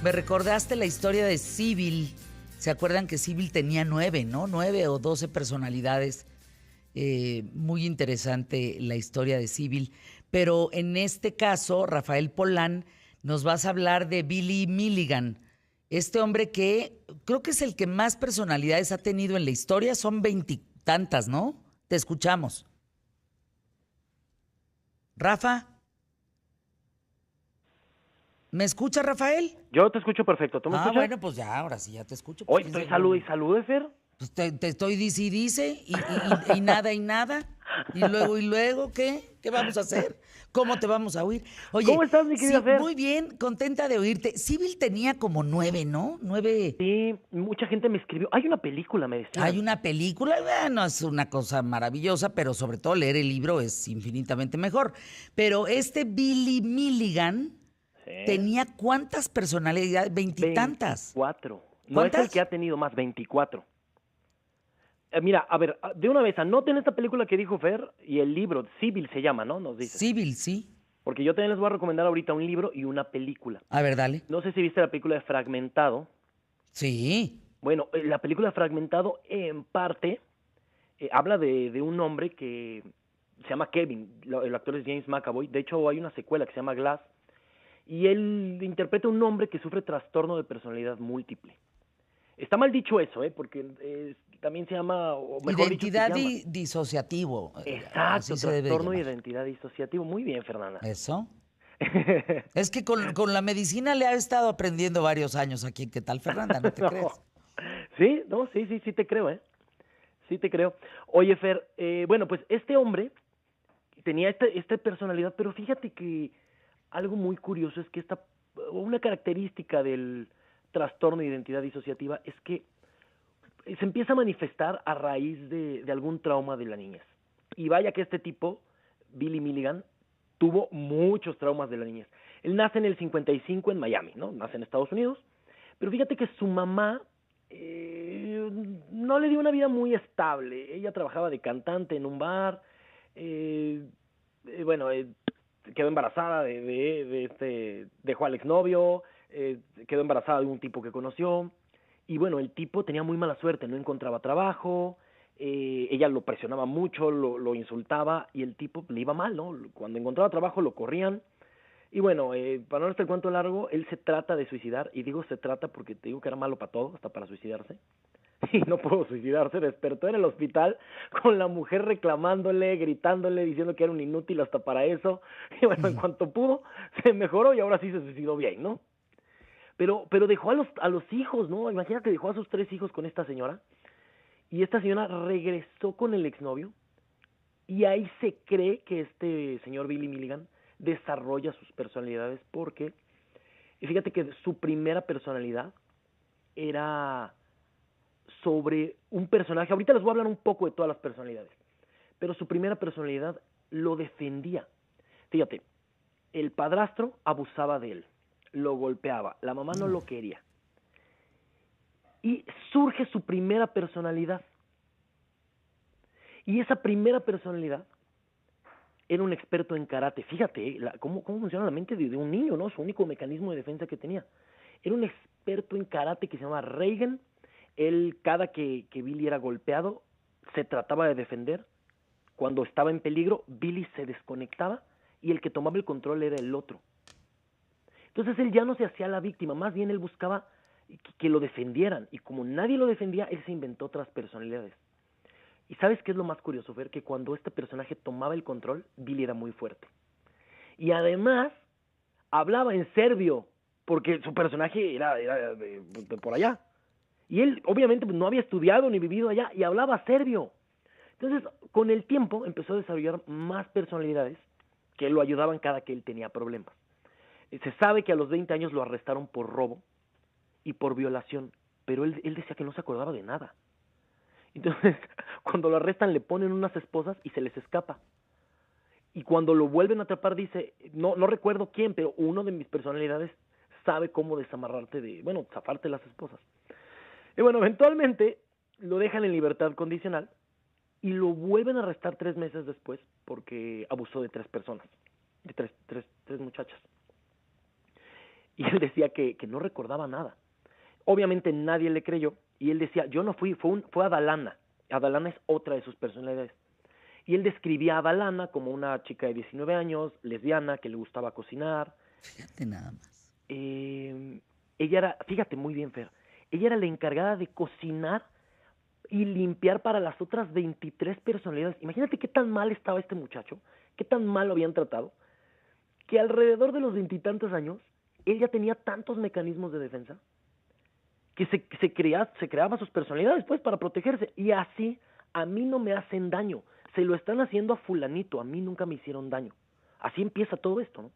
Me recordaste la historia de Sybil. ¿Se acuerdan que Sybil tenía 9, ¿no? 9 o 12 personalidades. Muy interesante la historia de Sybil. Pero en este caso, Rafael Polán, nos vas a hablar de Billy Milligan. Este hombre que creo que es el que más personalidades ha tenido en la historia. Son 20 tantas, ¿no? Te escuchamos. Rafa. ¿Me escucha, Rafael? Yo te escucho perfecto. ¿Tú me escuchas? Bueno, pues ya, ahora sí, ya te escucho. Pues, Hoy estoy salud y salud, Fer. Pues te estoy dice y nada y nada. Y luego, ¿qué? ¿Qué vamos a hacer? ¿Cómo te vamos a oír? Oye, ¿Cómo estás, mi querida sí, Fer? muy bien, contenta de oírte. Sybil tenía como 9, ¿no? 9. Sí, mucha gente me escribió. Hay una película, me decían. Hay una película, no es una cosa maravillosa, pero sobre todo leer el libro es infinitamente mejor. Pero este Billy Milligan tenía ¿cuántas personalidades? Veintitantas. 24. No es ¿Cuántas? el que ha tenido más, 24. Mira, a ver, de una vez, anoten esta película que dijo Fer y el libro, Sybil se llama, ¿no? Nos dice. Sybil, sí. Porque yo también les voy a recomendar ahorita un libro y una película. A ver, dale. No sé si viste la película de Fragmentado. Sí. Bueno, la película Fragmentado en parte habla de un hombre que se llama Kevin, el actor es James McAvoy. De hecho, hay una secuela que se llama Glass. Y él interpreta a un hombre que sufre trastorno de personalidad múltiple. Está mal dicho eso, porque también se llama, o mejor Identidad dicho, se llama. disociativo. Exacto, Así se debe trastorno de llamar. identidad disociativo. Muy bien, Fernanda. Eso. Es que con la medicina le ha estado aprendiendo varios años aquí. ¿Qué tal, Fernanda? ¿No te crees? Sí, no, sí te creo, Sí te creo. Oye, Fer, bueno, pues este hombre tenía esta personalidad, pero fíjate que algo muy curioso es que una característica del trastorno de identidad disociativa es que se empieza a manifestar a raíz de algún trauma de la niñez. Y vaya que este tipo, Billy Milligan, tuvo muchos traumas de la niñez. Él nace en el 55 en Miami, ¿no? Nace en Estados Unidos, pero fíjate que su mamá no le dio una vida muy estable. Ella trabajaba de cantante en un bar, bueno, quedó embarazada dejó al exnovio, quedó embarazada de un tipo que conoció, y bueno, el tipo tenía muy mala suerte, no encontraba trabajo, ella lo presionaba mucho, lo insultaba, y el tipo le iba mal, ¿no? Cuando encontraba trabajo lo corrían, y bueno, para no hacer el cuento largo, él se trata de suicidar, y digo se trata porque te digo que era malo para todo, hasta para suicidarse, y no pudo suicidarse, despertó en el hospital con la mujer reclamándole, gritándole, diciendo que era un inútil hasta para eso, y bueno, en cuanto pudo, se mejoró y ahora sí se suicidó bien, ¿no? Pero dejó a los hijos, ¿no? Imagínate, dejó a sus 3 hijos con esta señora, y esta señora regresó con el exnovio, y ahí se cree que este señor Billy Milligan desarrolla sus personalidades porque, y fíjate que su primera personalidad era sobre un personaje, ahorita les voy a hablar un poco de todas las personalidades, pero su primera personalidad lo defendía. Fíjate, el padrastro abusaba de él, lo golpeaba, la mamá no lo quería. Y surge su primera personalidad. Y esa primera personalidad era un experto en karate. Fíjate cómo funciona la mente de un niño, ¿no? Su único mecanismo de defensa que tenía. Era un experto en karate que se llamaba Reagan. Él, cada que Billy era golpeado, se trataba de defender. Cuando estaba en peligro, Billy se desconectaba y el que tomaba el control era el otro. Entonces él ya no se hacía la víctima, más bien él buscaba que lo defendieran. Y como nadie lo defendía, él se inventó otras personalidades. ¿Y sabes qué es lo más curioso, Fer? Que cuando este personaje tomaba el control, Billy era muy fuerte. Y además, hablaba en serbio, porque su personaje era de por allá. Y él, obviamente, no había estudiado ni vivido allá, y hablaba serbio. Entonces, con el tiempo, empezó a desarrollar más personalidades que lo ayudaban cada que él tenía problemas. Se sabe que a los 20 años lo arrestaron por robo y por violación, pero él decía que no se acordaba de nada. Entonces, cuando lo arrestan, le ponen unas esposas y se les escapa. Y cuando lo vuelven a atrapar, dice, no recuerdo quién, pero uno de mis personalidades sabe cómo zafarte las esposas. Y bueno, eventualmente lo dejan en libertad condicional y lo vuelven a arrestar 3 meses después porque abusó de 3 personas, de tres muchachas. Y él decía que no recordaba nada. Obviamente nadie le creyó y él decía, yo no fui, fue Adalana. Adalana es otra de sus personalidades. Y él describía a Adalana como una chica de 19 años, lesbiana, que le gustaba cocinar. Fíjate nada más. Ella era, fíjate muy bien, Fer, ella era la encargada de cocinar y limpiar para las otras 23 personalidades. Imagínate qué tan mal estaba este muchacho, qué tan mal lo habían tratado, que alrededor de los 20 y tantos años, él ya tenía tantos mecanismos de defensa que se creaba sus personalidades pues para protegerse. Y así, a mí no me hacen daño, se lo están haciendo a fulanito, a mí nunca me hicieron daño. Así empieza todo esto, ¿no?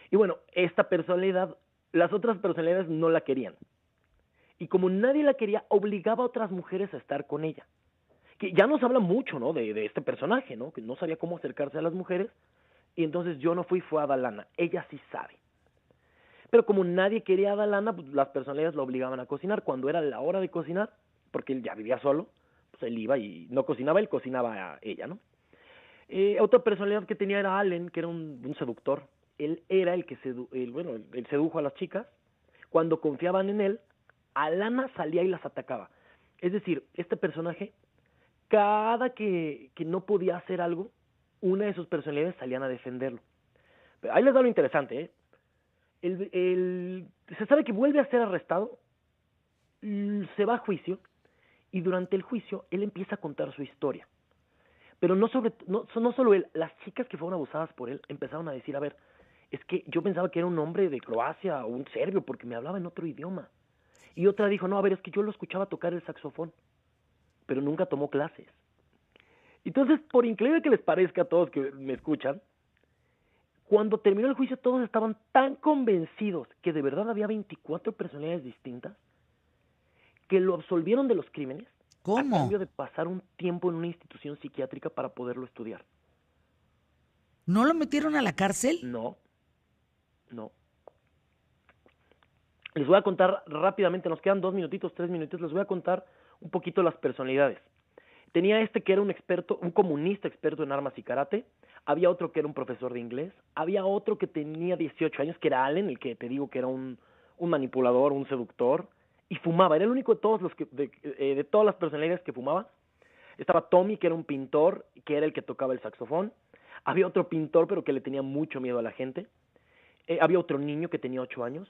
Y bueno, esta personalidad, las otras personalidades no la querían. Y como nadie la quería, obligaba a otras mujeres a estar con ella. Que ya nos habla mucho, ¿no? De este personaje, ¿no? Que no sabía cómo acercarse a las mujeres. Y entonces yo no fui, fue Adalana. Ella sí sabe. Pero como nadie quería a Adalana, pues las personalidades lo obligaban a cocinar. Cuando era la hora de cocinar, porque él ya vivía solo, pues él iba y no cocinaba, él cocinaba a ella, ¿no? Otra personalidad que tenía era Allen, que era un seductor. Él era el que él sedujo a las chicas. Cuando confiaban en él, Alana salía y las atacaba. Es decir, este personaje, cada que no podía hacer algo, una de sus personalidades salían a defenderlo. Pero ahí les da lo interesante, ¿eh? Se sabe que vuelve a ser arrestado, se va a juicio, y durante el juicio él empieza a contar su historia. Pero no solo él, las chicas que fueron abusadas por él empezaron a decir, a ver, es que yo pensaba que era un hombre de Croacia o un serbio porque me hablaba en otro idioma. Y otra dijo, no, a ver, es que yo lo escuchaba tocar el saxofón, pero nunca tomó clases. Entonces, por increíble que les parezca a todos que me escuchan, cuando terminó el juicio todos estaban tan convencidos que de verdad había 24 personalidades distintas que lo absolvieron de los crímenes. ¿Cómo? A cambio de pasar un tiempo en una institución psiquiátrica para poderlo estudiar. ¿No lo metieron a la cárcel? No. Les voy a contar rápidamente, nos quedan 2 minutitos, 3 minutos, les voy a contar un poquito las personalidades. Tenía que era un experto, un comunista experto en armas y karate. Había otro que era un profesor de inglés. Había otro que tenía 18 años, que era Allen, el que te digo que era un manipulador, un seductor. Y fumaba, era el único de todos de todas las personalidades que fumaba. Estaba Tommy, que era un pintor, que era el que tocaba el saxofón. Había otro pintor, pero que le tenía mucho miedo a la gente. Había otro niño que tenía 8 años.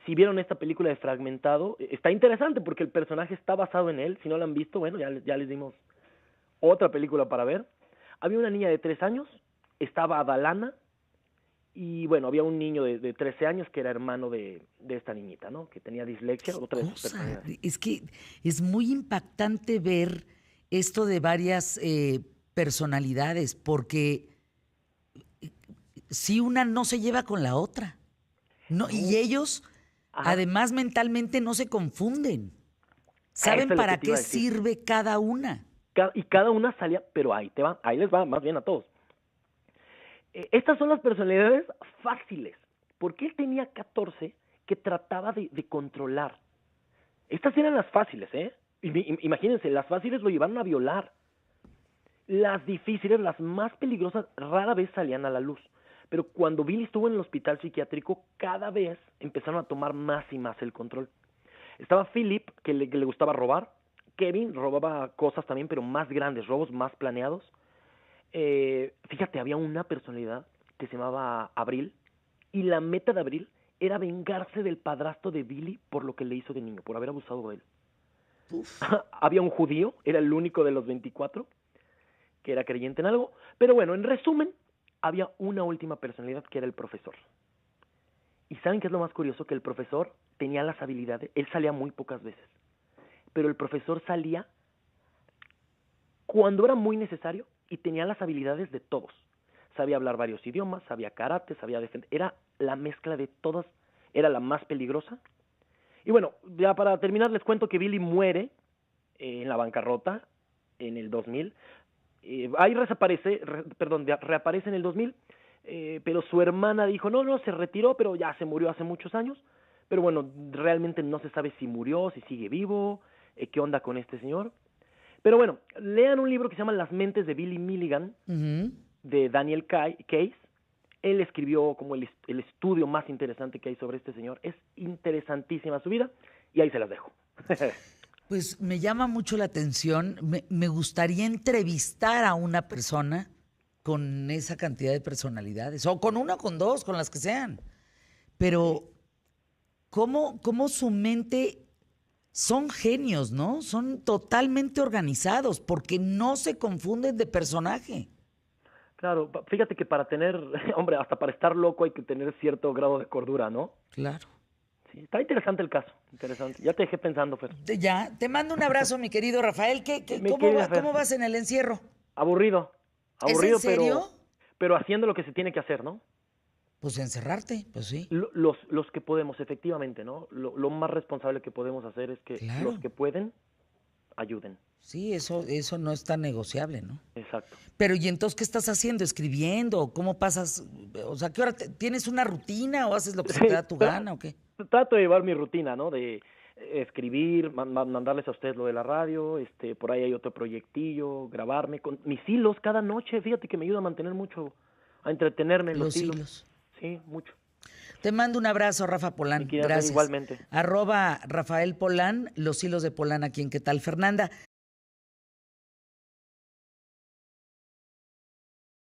Si vieron esta película de Fragmentado, está interesante porque el personaje está basado en él. Si no lo han visto, bueno, ya les dimos otra película para ver. Había una niña de 3 años, estaba Adalana, y bueno, había un niño de 13 años que era hermano de esta niñita, ¿no? Que tenía dislexia, otra de sus personalidades. Es que es muy impactante ver esto de varias personalidades, porque si una no se lleva con la otra, no, y ellos, Ajá. además mentalmente no se confunden, saben Eso es lo para que te iba qué a decir. sirve cada una. Y cada una salía, pero ahí les va más bien a todos. Estas son las personalidades fáciles, porque él tenía 14 que trataba de controlar. Estas eran las fáciles, ¿eh? Imagínense, las fáciles lo llevaron a violar. Las difíciles, las más peligrosas, rara vez salían a la luz. Pero cuando Billy estuvo en el hospital psiquiátrico, cada vez empezaron a tomar más y más el control. Estaba Philip, que le gustaba robar. Kevin robaba cosas también, pero más grandes, robos más planeados. Fíjate, había una personalidad que se llamaba Abril, y la meta de Abril era vengarse del padrastro de Billy por lo que le hizo de niño, por haber abusado de él. Había un judío, era el único de los 24 que era creyente en algo, pero bueno, en resumen, había una última personalidad que era el profesor. ¿Y saben qué es lo más curioso? Que el profesor tenía las habilidades, él salía muy pocas veces, pero el profesor salía cuando era muy necesario y tenía las habilidades de todos. Sabía hablar varios idiomas, sabía karate, sabía defender, era la mezcla de todas, era la más peligrosa. Y bueno, ya para terminar les cuento que Billy muere en la bancarrota en el 2000. Ahí reaparece en el 2000, pero su hermana dijo, no, se retiró, pero ya se murió hace muchos años. Pero bueno, realmente no se sabe si murió, si sigue vivo, qué onda con este señor. Pero bueno, lean un libro que se llama Las mentes de Billy Milligan, de Daniel Case. Él escribió como el estudio más interesante que hay sobre este señor. Es interesantísima su vida y ahí se las dejo. Pues me llama mucho la atención. Me gustaría entrevistar a una persona con esa cantidad de personalidades, o con una, o con dos, con las que sean. Pero, ¿cómo su mente son genios, ¿no? Son totalmente organizados porque no se confunden de personaje. Claro, fíjate que para tener, hombre, hasta para estar loco hay que tener cierto grado de cordura, ¿no? Claro. Sí, está interesante el caso, interesante. Ya te dejé pensando, Fer. Ya, te mando un abrazo, mi querido Rafael. ¿Cómo vas en el encierro? Aburrido, ¿Es en serio? pero haciendo lo que se tiene que hacer, ¿no? Pues encerrarte, pues sí. Los que podemos, efectivamente, ¿no? Lo más responsable que podemos hacer es que Claro. los que pueden, ayuden. Sí, eso no es tan negociable, ¿no? Exacto. Pero, ¿y entonces qué estás haciendo? ¿Escribiendo? ¿Cómo pasas? O sea, ¿qué hora tienes una rutina o haces lo que se te da tu gana o qué? Trato de llevar mi rutina, ¿no? De escribir, mandarles a ustedes lo de la radio, por ahí hay otro proyectillo, grabarme con mis hilos cada noche, fíjate que me ayuda a mantener mucho, a entretenerme en los hilos. Sí, mucho. Te mando un abrazo, Rafa Polán. Gracias. Igualmente. @Rafael Polán, los hilos de Polán aquí en ¿Qué tal, Fernanda?